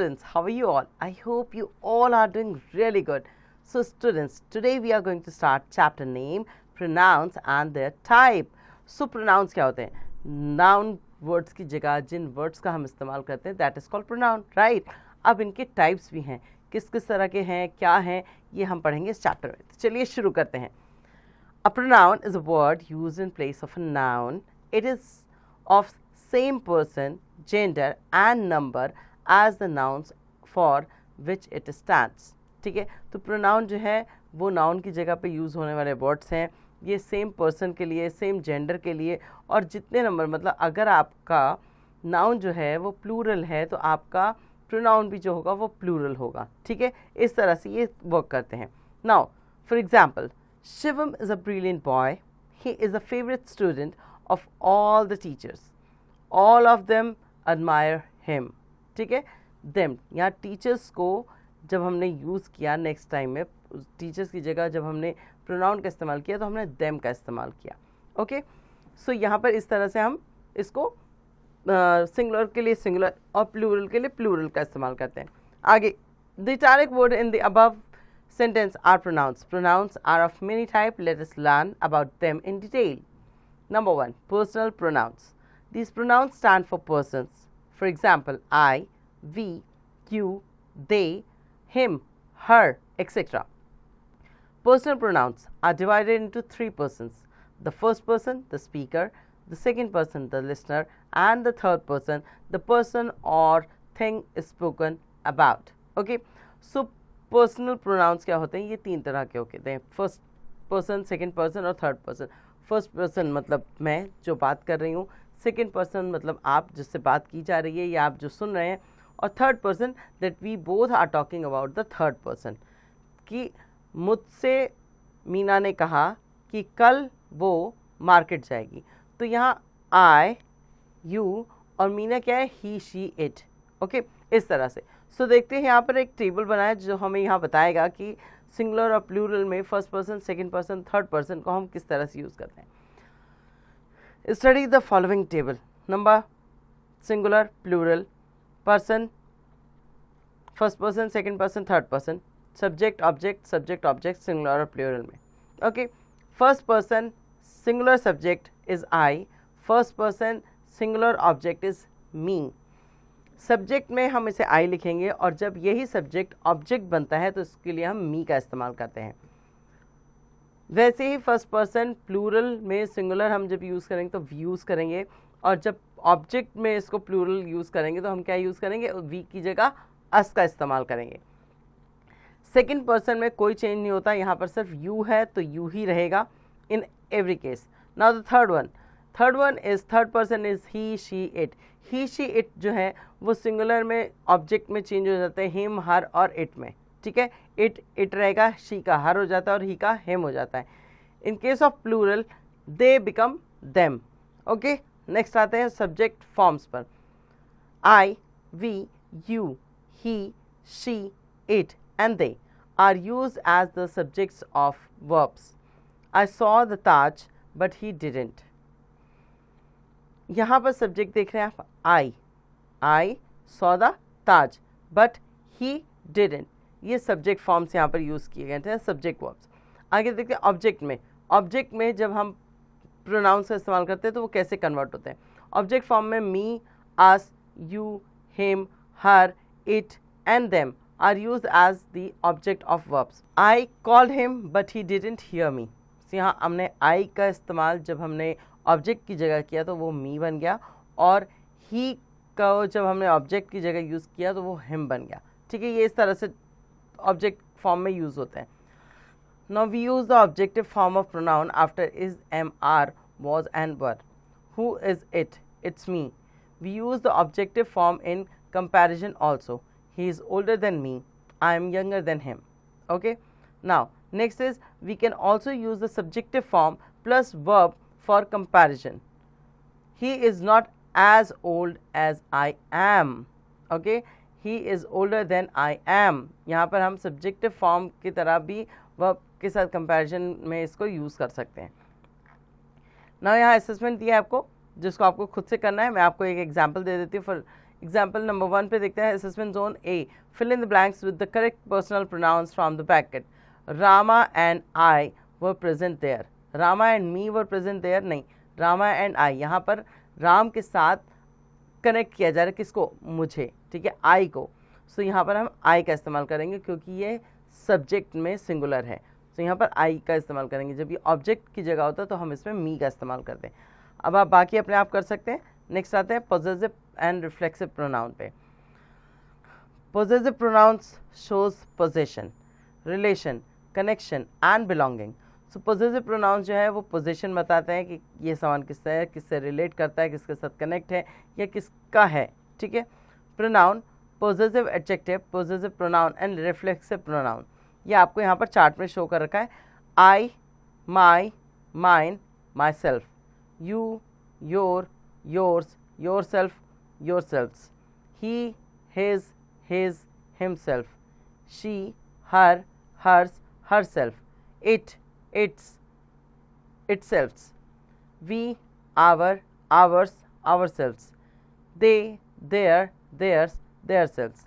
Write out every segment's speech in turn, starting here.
students, how are you all? I hope you all are doing really good. So students, today we are going to start chapter name, pronouns and their type. So pronouns क्या होते हैं? Noun words की जगह जिन words का हम इस्तेमाल करते हैं that is called pronoun, right? अब इनके types भी हैं, किस किस तरह के हैं, क्या हैं, ये हम पढ़ेंगे इस chapter में. चलिए शुरू करते हैं. A pronoun is a word used in place of a noun. It is of same person, gender and number as the nouns for which it stands. ठीक है, तो pronoun जो है वो noun की जगह पे यूज़ होने वाले words हैं. ये सेम पर्सन के लिए, सेम जेंडर के लिए और जितने नंबर, मतलब अगर आपका नाउन जो है वो प्लूरल है तो आपका प्रोनाउन भी जो होगा वो प्लूरल होगा. ठीक है, इस तरह से ये वर्क करते हैं. Now for example, Shivam is a brilliant boy. He is a favourite student of all the teachers. All of them admire him. ठीक है, देम यहाँ टीचर्स को जब हमने यूज़ किया नेक्स्ट टाइम में, टीचर्स की जगह जब हमने प्रोनाउन का इस्तेमाल किया तो हमने देम का इस्तेमाल किया. ओके, सो यहाँ पर इस तरह से हम इसको सिंगुलर के लिए सिंगुलर और प्लूरल के लिए प्लूरल का इस्तेमाल करते हैं. आगे, the italic word in the above sentence are pronouns. Pronouns are of many types. Let us learn about them in detail. Number 1, personal pronouns. These pronouns stand for persons. For example, I, we, you, they, him, her, etc. Personal pronouns are divided into 3 persons. The first person, the speaker, the second person, the listener, and the third person, the person or thing is spoken about. Okay, so personal pronouns क्या होते हैं? ये 3 तरह के होते हैं. First person, second person और third person. First person मतलब मैं जो बात कर रही हूँ, सेकंड पर्सन मतलब आप जिससे बात की जा रही है या आप जो सुन रहे हैं, और third person that we both are talking about the third person. कि मुझसे मीना ने कहा कि कल वो मार्केट जाएगी. तो यहाँ आई, यू और मीना क्या है? ही, शी, इट. ओके, इस तरह से. सो देखते हैं यहाँ पर एक टेबल बना है जो हमें यहाँ बताएगा कि सिंगुलर और प्लूरल में first person, second person, third person को हम किस तरह से यूज़ करते हैं. Study the following table. Number, singular, plural, person, first person, second person, third person, subject object singular और प्लूरल में. Okay, first person singular subject is I. First person singular object is me. Subject में हम इसे आई लिखेंगे और जब यही subject object बनता है तो इसके लिए हम मी का इस्तेमाल करते हैं. वैसे ही फर्स्ट पर्सन प्लूरल में सिंगुलर हम जब यूज़ करेंगे तो वी यूज़ करेंगे, और जब ऑब्जेक्ट में इसको प्लूरल यूज़ करेंगे तो हम क्या यूज़ करेंगे? वी की जगह अस का इस्तेमाल करेंगे. सेकेंड पर्सन में कोई चेंज नहीं होता, यहाँ पर सिर्फ यू है तो यू ही रहेगा in every case. Now the third one is third person is he, she, it. He, she, it जो है वो सिंगुलर में ऑब्जेक्ट में चेंज हो जाते हैं, हिम, हर और इट में. ठीक है, इट रहेगा, शी का हर हो जाता है और ही का हिम हो जाता है. In case of plural they become them. Okay, next आते हैं सब्जेक्ट फॉर्म्स पर. I, we, you, he, she, it and they are used as the subjects of verbs. I saw the Taj but he didn't. यहाँ पर subject देख रहे हैं आप, I saw the Taj but he didn't. ये सब्जेक्ट फॉर्म्स यहाँ पर यूज़ किए गए थे, सब्जेक्ट वर्ब्स. आगे देखते हैं ऑब्जेक्ट में जब हम प्रोनाउंस का इस्तेमाल करते हैं तो वो कैसे कन्वर्ट होते हैं. ऑब्जेक्ट फॉर्म में me, us, you, him, her, it and them are used as the object of verbs. I called him but he didn't hear me. यहाँ हमने आई का इस्तेमाल जब हमने ऑब्जेक्ट की जगह किया तो वो मी बन गया, और ही का जब हमने ऑब्जेक्ट की जगह यूज़ किया तो वो हिम बन गया. ठीक है, ये इस तरह से ऑब्जेक्ट फॉर्म में यूज़ होते हैं. Now we use the objective form of pronoun after is, am, are, was and were. Who is it? It's me. We use the objective form in comparison also. He is older than me. I am younger than him. Okay, now next is we can also use the subjective form plus verb for comparison. He is not as old as I am. Okay, he is older than I am. यहाँ पर हम subjective form की तरह भी verb के साथ comparison में इसको use कर सकते हैं. Now यहाँ assessment दिया है आपको जिसको आपको खुद से करना है. मैं आपको एक example दे देती हूँ. For एग्जाम्पल नंबर 1 पे देखते हैं assessment zone A, fill in the blanks with the correct personal pronouns from the packet. Rama and I were present there, Rama and me were present there नहीं, रामा एंड आई, यहाँ पर राम के साथ कनेक्ट किया जा रहा है किसको, मुझे, ठीक है, आई को। सो यहाँ पर हम आई का इस्तेमाल करेंगे क्योंकि ये सब्जेक्ट में सिंगुलर है, तो यहाँ पर आई का इस्तेमाल करेंगे। जब ये ऑब्जेक्ट की जगह होता है तो हम इसमें मी का इस्तेमाल करते हैं। अब आप बाकी अपने आप कर सकते हैं। नेक्स्ट आते हैं पॉजेसिव एंड रिफ्लेक्सिव प्रोनाउन पे। Possessive pronouns shows possession, relation, connection and belonging. So possessive pronouns जो है वो पोजीशन बताते हैं कि ये सामान किससे है, किससे रिलेट करता है, किसके साथ कनेक्ट है या किसका है, ठीक है। Pronoun, possessive adjective, possessive pronoun and reflexive pronoun, ये आपको यहाँ पर चार्ट में शो कर रखा है। I, my, mine, myself, you, your, yours, yourself, yourselves, he, his, himself, she, her, hers, herself, it, its, itselfs, we, our, ours, ourselves, they, their, theirs, theirselves,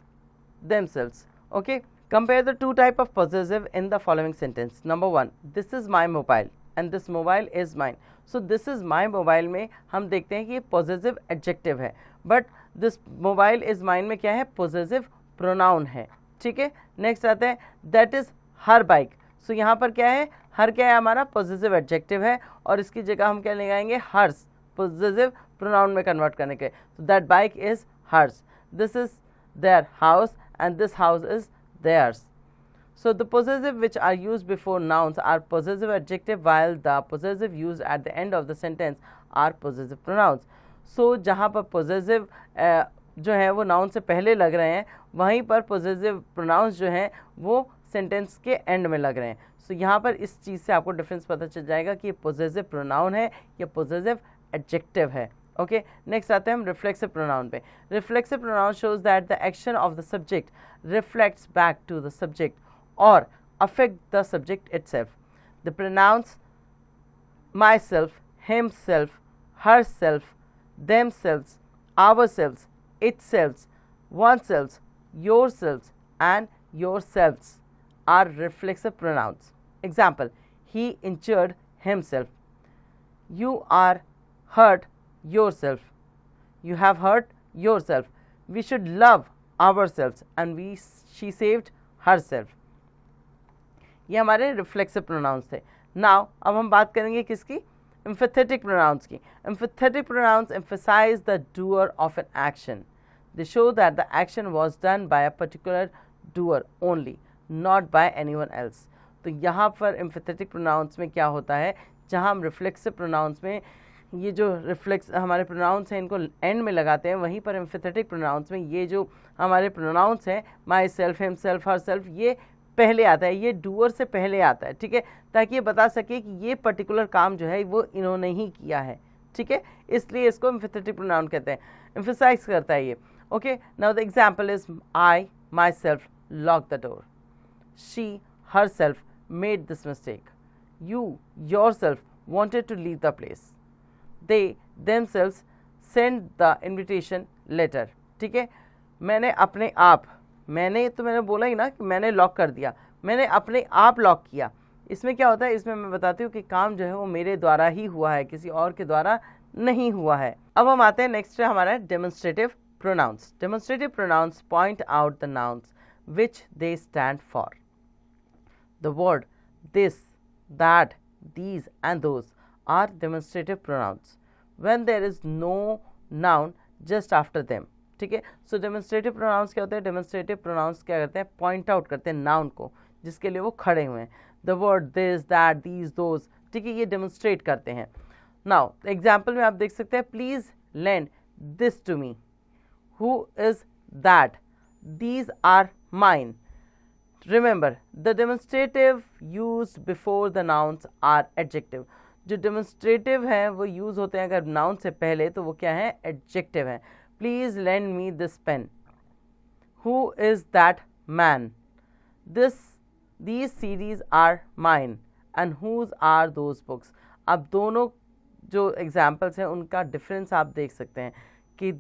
themselves. Okay, compare the two type of possessive in the following sentence. Number 1, this is my mobile and this mobile is mine. So this is my mobile में हम देखते हैं कि ये possessive adjective है, but this mobile is mine में क्या है, possessive pronoun है, ठीक है। नेक्स्ट आते हैं that is her bike. सो यहाँ पर क्या है, हर क्या है हमारा पॉजेसिव एडजेक्टिव है और इसकी जगह हम क्या लगाएंगे, हर्स, पॉजेसिव प्रोनाउन में कन्वर्ट करने के। So that bike is hers, this is their house and this house is theirs. So the possessive which are used before nouns are possessive adjective while the possessive used at the end of the sentence are possessive pronouns. So जहाँ पर possessive जो है वो noun से पहले लग रहे हैं, वहीं पर पॉजेसिव प्रोनाउंस जो हैं वो सेंटेंस के एंड में लग रहे हैं। सो यहाँ पर इस चीज़ से आपको डिफरेंस पता चल जाएगा कि ये पॉजेसिव प्रोनाउन है या पॉजेसिव एडजेक्टिव है। ओके, नेक्स्ट आते हैं हम रिफ्लेक्सिव प्रोनाउन पे। Reflexive pronoun shows that the action of the subject reflects back to the subject और affect the subject itself. The pronouns myself, himself, herself, themselves, ourselves, itself, oneself, yourselves and yourselves are reflexive pronouns. Example, he injured himself. You are hurt yourself. You have hurt yourself. We should love ourselves and she saved herself. ये हमारे reflexive pronouns थे। Now अब हम बात करेंगे किसकी, एम्फेथेटिक pronounce की। एम्फेथेटिक pronounce emphasize the doer of an action. They show that the action was done by a particular doer only, not by anyone else. तो यहाँ पर एम्फेथेटिक प्रोनाउंस में क्या होता है, जहाँ हम रिफ्लेक्सिव प्रोनाउंस में ये जो रिफ्लेक्स हमारे प्रोनाउंस हैं इनको एंड में लगाते हैं, वहीं पर एम्फेथेटिक प्रोनाउंस में ये जो हमारे प्रोनाउंस हैं my self, him self, her self, ये पहले आता है, ये डूअर से पहले आता है, ठीक है, ताकि ये बता सके कि ये पर्टिकुलर काम जो है वो इन्होंने ही किया है, ठीक है, इसलिए इसको एम्फेथेटिक प्रोनाउन कहते हैं, एम्फेसाइज करता है ये। Okay, now the example is I myself lock the door, she herself made this mistake, you yourself wanted to leave the place, they themselves send the invitation letter. ठीक है, मैंने अपने आप, मैंने बोला ही ना कि मैंने लॉक कर दिया, मैंने अपने आप लॉक किया। इसमें क्या होता है, इसमें मैं बताती हूँ कि काम जो है वो मेरे द्वारा ही हुआ है, किसी और के द्वारा नहीं हुआ है। अब हम आते हैं नेक्स्ट है हमारा demonstrative pronouns. Demonstrative pronouns point out the nouns which they stand for. The word this, that, these and those are demonstrative pronouns when there is no noun just after them. ठीक है, सो demonstrative pronounce क्या होते हैं, demonstrative pronounce क्या करते हैं, point out करते हैं नाउन को जिसके लिए वो खड़े हुए हैं। The word this, that, these, those, ठीक है, ये डेमोन्स्ट्रेट करते हैं। नाउ एग्जाम्पल में आप देख सकते हैं, please lend this to me, who is that, these are mine. Remember, the demonstrative used before the nouns are adjective. जो demonstrative है वो use होते हैं अगर noun से पहले, तो वो क्या है, adjective है। Please lend me this pen. Who is that man? These CDs are mine. And whose are those books? अब दोनों जो examples हैं उनका difference आप देख सकते हैं कि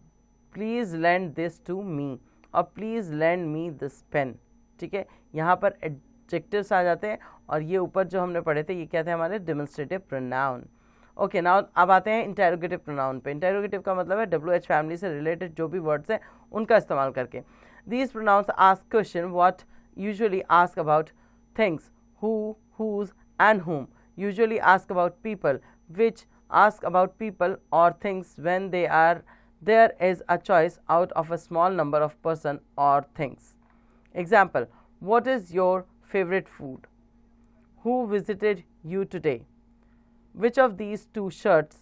please lend this to me और please lend me this pen. ठीक है, यहाँ पर एडजेक्टिव्स आ जाते हैं और ये ऊपर जो हमने पढ़े थे ये क्या थे हमारे डेमोन्स्ट्रेटिव प्रोनाउन। ओके, नाउ अब आते हैं इंटेरोगेटिव प्रोनाउन पे। इंटेरोगेटिव का मतलब है WH फैमिली से रिलेटेड जो भी वर्ड्स हैं उनका इस्तेमाल करके। These pronouns ask question what usually ask about things, who, whose and whom, usually ask about people, which ask about people or things when there is a choice out of a small number of person or things. Example, what is your favorite food? Who visited you today? Which of these two shirts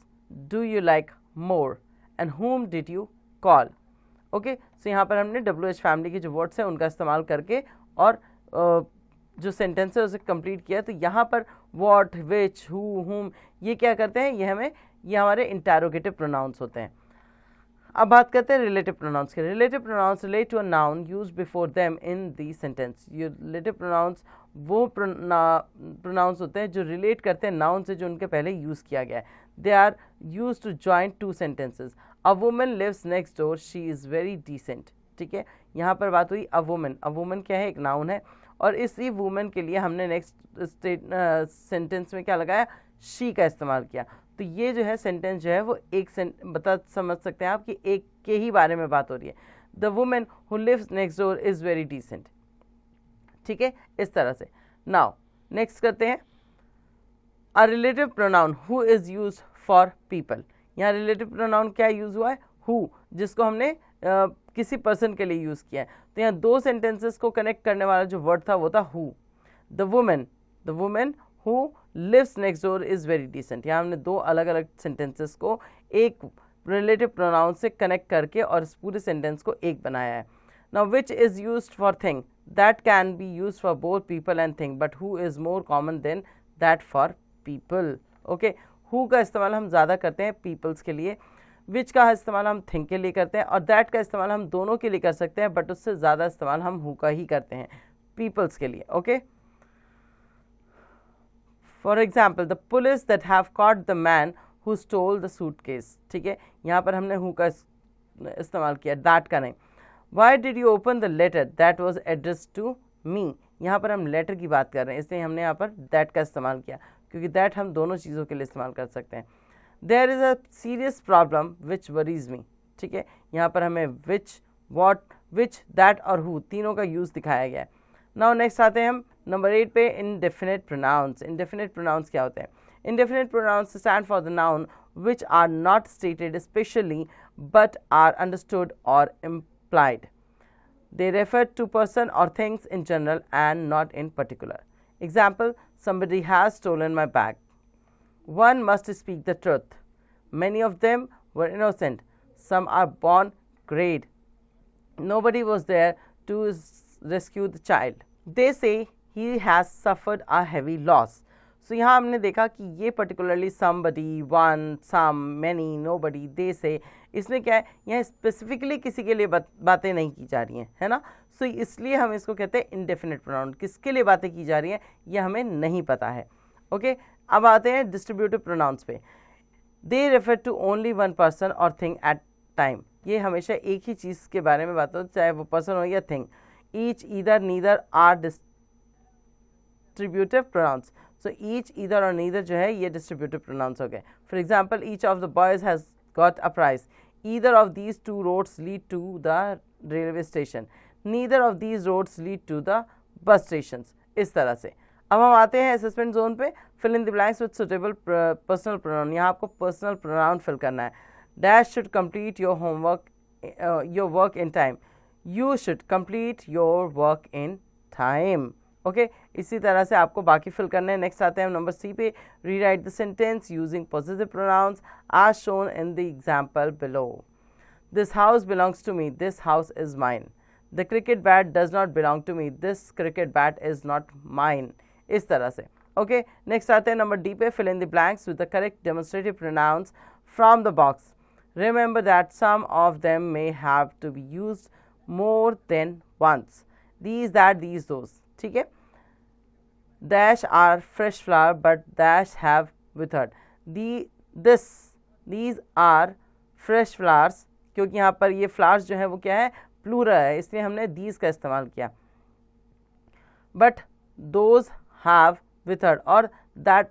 do you like more? And whom did you call? Okay, so यहाँ पर हमने WH family के जो words हैं उनका इस्तेमाल करके और जो सेंटेंस है उसे कंप्लीट किया। तो यहाँ पर व्हाट, विच, हु, हुम ये क्या करते हैं, ये हमारे इंटेरोगेटिव प्रोनाउंस होते हैं। अब बात करते हैं रिलेटिव प्रोनाउंस के। Relative pronouns relate to a noun use before them in the sentence. ये रिलेटिव प्रोनाउंस वो प्रोनाउंस होते हैं जो रिलेट करते हैं नाउन से जो उनके पहले यूज़ किया गया है। They are use to join two sentences. A woman lives next door, she is very decent. ठीक है, यहाँ पर बात हुई अ वुमन। अ वुमन क्या है, एक नाउन है और इसी वुमन के लिए हमने नेक्स्ट सेंटेंस में क्या लगाया, शी का इस्तेमाल किया। तो ये जो है सेंटेंस जो है वो एक समझ सकते हैं आप कि एक के ही बारे में बात हो रही है। The women who lives next door is very decent. ठीक है, इस तरह से। नाउ नेक्स्ट करते हैं a relative pronoun who is use for people. यहाँ रिलेटिव प्रोनाउन क्या यूज़ हुआ है, हु, जिसको हमने किसी पर्सन के लिए यूज़ किया है। तो यहाँ दो सेंटेंसेस को कनेक्ट करने वाला जो वर्ड था वो था who. The women who lives next door is very decent. यहाँ हमने दो अलग अलग सेंटेंसेस को एक रिलेटिव प्रोनाउन से कनेक्ट करके और इस पूरे सेंटेंस को एक बनाया है। Now which is used for thing, that can be used for both people and thing but who is more common than that for people. Okay, who का इस्तेमाल हम ज़्यादा करते हैं पीपल्स के लिए, विच का इस्तेमाल हम थिंग के लिए करते हैं और दैट का इस्तेमाल हम दोनों के लिए कर सकते हैं, बट उससे ज़्यादा इस्तेमाल हम हु का ही करते हैं पीपल्स के लिए। Okay, for example the police that have caught the man who stole the suitcase. ठीक है, यहाँ पर हमने हु का इस्तेमाल किया, दैट का नहीं। Why did you open the letter that was address to me. यहाँ पर हम लेटर की बात कर रहे हैं इसलिए हमने यहाँ पर दैट का इस्तेमाल किया, क्योंकि दैट हम दोनों चीज़ों के लिए इस्तेमाल कर सकते हैं। There is a serious problem which worries me. ठीक है, यहाँ पर हमें विच, वॉट, विच, दैट और हु तीनों का यूज़ दिखाया गया है। नाउ नेक्स्ट आते हैं हम नंबर 8 पे, इनडेफिनिट प्रोनाउंस। इनडेफिनिट प्रोनाउंस क्या होते हैं? Indefinite pronouns stand for the noun which are not stated specially but are understood or implied. They refer to person or things in general and not in particular. Example, somebody has stolen my bag. One must speak the truth. Many of them were innocent. Some are born great. Nobody was there to rescue the child. They say he has suffered a heavy loss. So यहाँ हमने देखा कि ये particularly somebody, one, some, many, nobody, they say, इसमें क्या है, यहाँ specifically किसी के लिए बातें नहीं की जा रही हैं, है ना। सो इसलिए हम इसको कहते हैं इनडेफिनिट प्रोनाउन। किसके लिए बातें की जा रही हैं ये हमें नहीं पता है। ओके, अब आते हैं डिस्ट्रीब्यूटिव प्रोनाउंस पे। They refer to only one person or thing at time. ये हमेशा एक ही चीज़ के बारे में बात हो, चाहे वो पर्सन हो या thing. Each, either, neither are distributive pronouns. So each, either और नीदर जो है ये डिस्ट्रीब्यूटिव प्रोनाउंस हो गए। For example, each of the boys has got a prize. Either of these two roads lead to the railway station. Neither of these roads lead to the bus stations. इस तरह से। अब हम आते हैं assessment zone पे। Fill in the blanks with suitable personal pronoun. यहाँ आपको पर्सनल प्रोनाउन फिल करना है। Dash should complete your homework, your work in time. You should complete your work in time. Okay, इसी तरह से आपको बाकी फिल करने हैं। नेक्स्ट आते हैं हम नंबर सी पे। Rewrite the sentence using positive pronouns as shown in the example below. This house belongs to me. This house is mine. The cricket bat does not belong to me. This cricket bat is not mine. इस तरह से। Okay, next आते हैं number D पे। fill in the blanks with the correct demonstrative pronouns from the box. Remember that some of them may have to be used more than once. These, that, these, those. ठीक है। Dash are fresh flower but dash have withered. These are fresh flowers क्योंकि यहाँ पर ये flowers जो है वो क्या है, प्लूरल है, इसलिए हमने दीज का इस्तेमाल किया। बट दोज हैव विथर्ड, और दैट,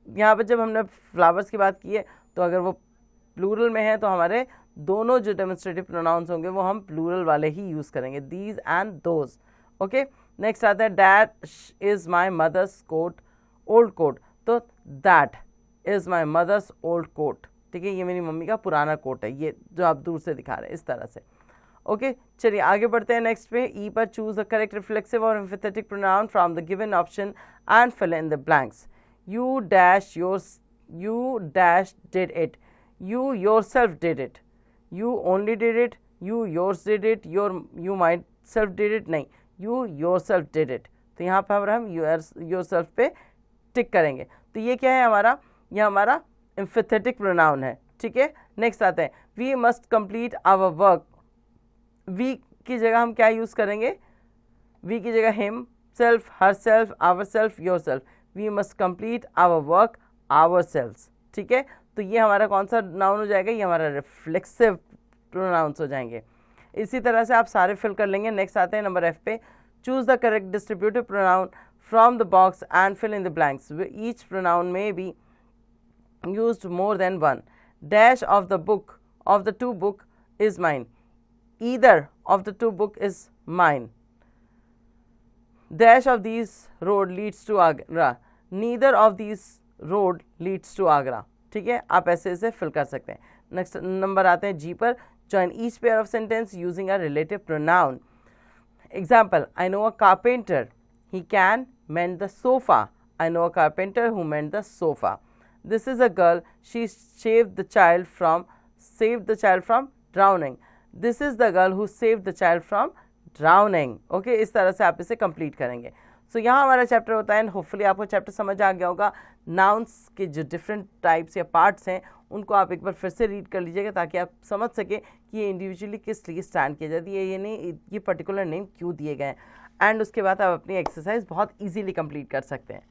यहाँ पर जब हमने फ्लावर्स की बात की है तो अगर वो प्लूरल में है तो हमारे दोनों जो डेमोन्स्ट्रेटिव प्रोनाउंस होंगे वो हम प्लूरल वाले ही यूज़ करेंगे, these and those. Okay, next आता है that is my mother's coat, old coat, तो that is my mother's old coat, ठीक है, ये मेरी मम्मी का पुराना कोट है, ये जो आप दूर से दिखा रहे हैं इस तरह से। ओके, चलिए आगे बढ़ते हैं नेक्स्ट पे। ई पर चूज द करेक्ट रिफ्लेक्सिव और emphatic pronoun from the given option and fill in the blanks. You dash did it, you yourself did it, you only did it, you yours did it, you myself did it, नहीं, you yourself did it, तो यहाँ पर हम yourself पे टिक करेंगे। तो ये क्या है हमारा, ये हमारा एम्फेथेटिक प्रोनाउन है, ठीक है। नेक्स्ट आते हैं we must complete our work. We की जगह हम क्या यूज़ करेंगे, वी की जगह himself, herself, ourself, yourself. We must complete our work ourself, ठीक है। तो ये हमारा कौन सा नाउन हो जाएगा, ये हमारा रिफ्लेक्सिव प्रोनाउंस हो जाएंगे। इसी तरह से आप सारे फिल कर लेंगे। नेक्स्ट आते हैं नंबर एफ पे, choose the correct distributive pronoun from the box and fill in the blanks. Each pronoun may be used more than one. Dash of the book of the two book is mine. Either of the two book is mine. Dash of these road leads to Agra. Neither of these road leads to Agra. ठीक है, आप ऐसे ऐसे fill कर सकते हैं। Next number आते हैं जी पर, join each pair of sentence using a relative pronoun. Example, I know a carpenter. He can mend the sofa. I know a carpenter who mend the sofa. This is a girl. She saved the child from drowning. This is the girl who saved the child from drowning. Okay, इस तरह से आप इसे complete करेंगे। सो यहाँ हमारा chapter होता है, एंड होपफुली आपको चैप्टर समझ आ गया होगा। नाउन्स के जो डिफरेंट टाइप्स या पार्ट्स हैं उनको आप एक बार फिर से रीड कर लीजिएगा ताकि आप समझ सकें कि ये इंडिविजुअली किस लिए स्टैंड किया जाती है, ये नहीं ये पर्टिकुलर नेम क्यों दिए गए हैं। एंड उसके बाद आप अपनी एक्सरसाइज बहुत ईजीली कंप्लीट कर सकते हैं।